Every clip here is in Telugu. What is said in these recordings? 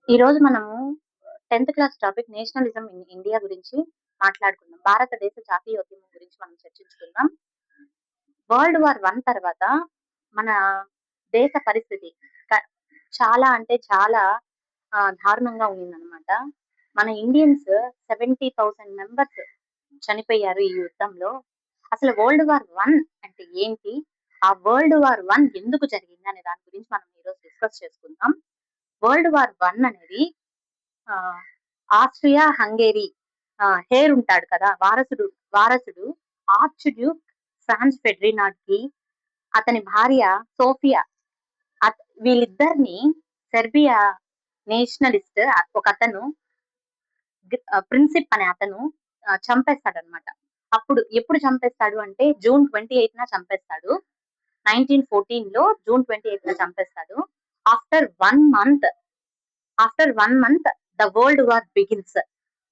ఈ రోజు మనము 10థ్ class topic nationalism in India గురించి మాట్లాడుకుందాం. భారతదేశ జాతీయోద్యమం గురించి మనం చర్చించుకుందాం. వరల్డ్ వార్ 1 తర్వాత మన దేశ పరిస్థితి క చాలా అంటే చాలా దారుణంగా ఉండిందనమాట. మన ఇండియన్స్ 70,000 మెంబర్స్ చనిపోయారు ఈ యుద్ధంలో. అసలు వరల్డ్ వార్ 1 అంటే ఏంటి? ఆ వరల్డ్ వార్ 1 ఎందుకు జరిగింది అనే దాని గురించి మనం ఈరోజు డిస్కస్ చేసుకుందాం. వరల్డ్ వార్ 1 అనేది ఆహ్, ఆస్ట్రియా హంగేరి హేర్ ఉంటాడు కదా! వారసుడు ఆర్చ్ డ్యూక్ ఫ్రాన్స్ ఫెర్డినాండ్‌కి అతని భార్య సోఫియా వీళ్ళిద్దరిని సెర్బియా నేషనలిస్ట్ ఒకతను ప్రిన్సిప్ అనే అతను చంపేస్తాడన్నమాట. అప్పుడు ఎప్పుడు చంపేస్తాడు అంటే జూన్ 28న చంపేస్తాడు. 1914లో జూన్ 28న చంపేస్తాడు. After 1 month after 1 month the world war begins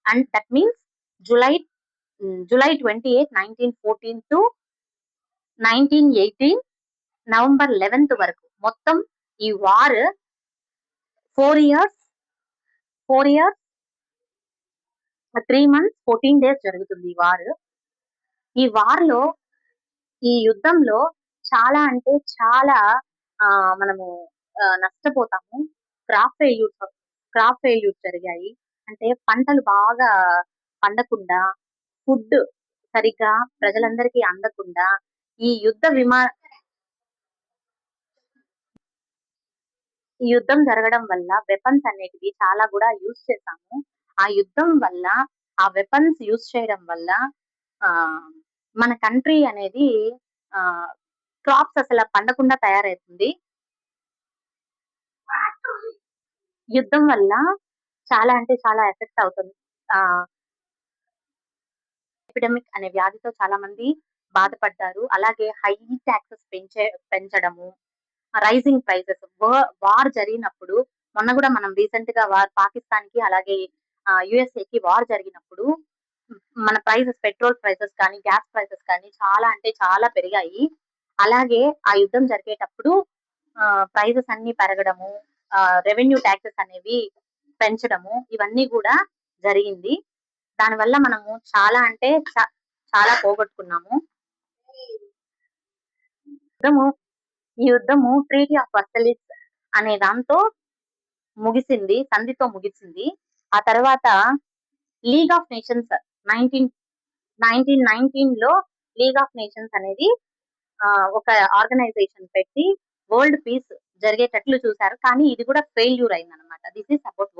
and that means July July 28, 1914 to 1918 November 11th వరకు మొత్తం ఈ war 4 years 4 years 3 months 14 days జరుగుతుంది ఈ వార్. ఈ వార్‌లో ఈ యుద్ధంలో చాలా అంటే చాలా మనము నష్టపోతాము. క్రాప్ ఫెయిల్యూర్స్ క్రాప్ ఫెయిల్యూర్స్ జరిగాయి. అంటే పంటలు బాగా పండకుండా, ఫుడ్ సరిగ్గా ప్రజలందరికీ అందకుండా, ఈ యుద్ధ విమా ఈ యుద్ధం జరగడం వల్ల వెపన్స్ అనేటివి చాలా గూడా యూజ్ చేశాము. ఆ యుద్ధం వల్ల, ఆ వెపన్స్ యూజ్ చేయడం వల్ల ఆహ్, మన కంట్రీ అనేది ఆహ్, క్రాప్స్ అసల పండకుండా తయారైతుంది. యుద్ధం వల్ల చాలా అంటే చాలా ఎఫెక్ట్ అవుతుంది. ఆహ్, ఎపిడమిక్ అనే వ్యాధితో చాలా మంది బాధపడ్డారు. అలాగే హై టాక్సెస్ పెంచడము, రైజింగ్ ప్రైసెస్ వార్ జరిగినప్పుడు మొన్న గూడా మనం రీసెంట్‌గా పాకిస్తాన్‌కి అలాగే యూఎస్ఏకి వార్ జరిగినప్పుడు మన పెట్రోల్ ప్రైసెస్ కానీ, గ్యాస్ ప్రైసెస్ కానీ చాలా అంటే చాలా పెరిగాయి. అలాగే ఆ యుద్ధం జరిగేటప్పుడు ప్రైసెస్ అన్నీ పెరగడము, రెవెన్యూ టాక్సెస్ అనేవి పెంచడము ఇవన్నీ గూడా జరిగింది. దానివల్ల మనము చాలా అంటే చాలా పోగొట్టుకున్నాము. యుద్ధము ఈ యుద్ధము ట్రీటీ ఆఫ్ వర్సలిస్ అనే దాంతో సంధితో ముగిసింది. ఆ తర్వాత లీగ్ ఆఫ్ నేషన్స్ 1919లో లీగ్ ఆఫ్ నేషన్స్ అనేది ఒక ఆర్గనైజేషన్ పెట్టి వరల్డ్ పీస్ జరిగేటట్లు చూసారు. కానీ ఇది కూడా ఫెయిల్యూర్ అయిందనమాట. This is about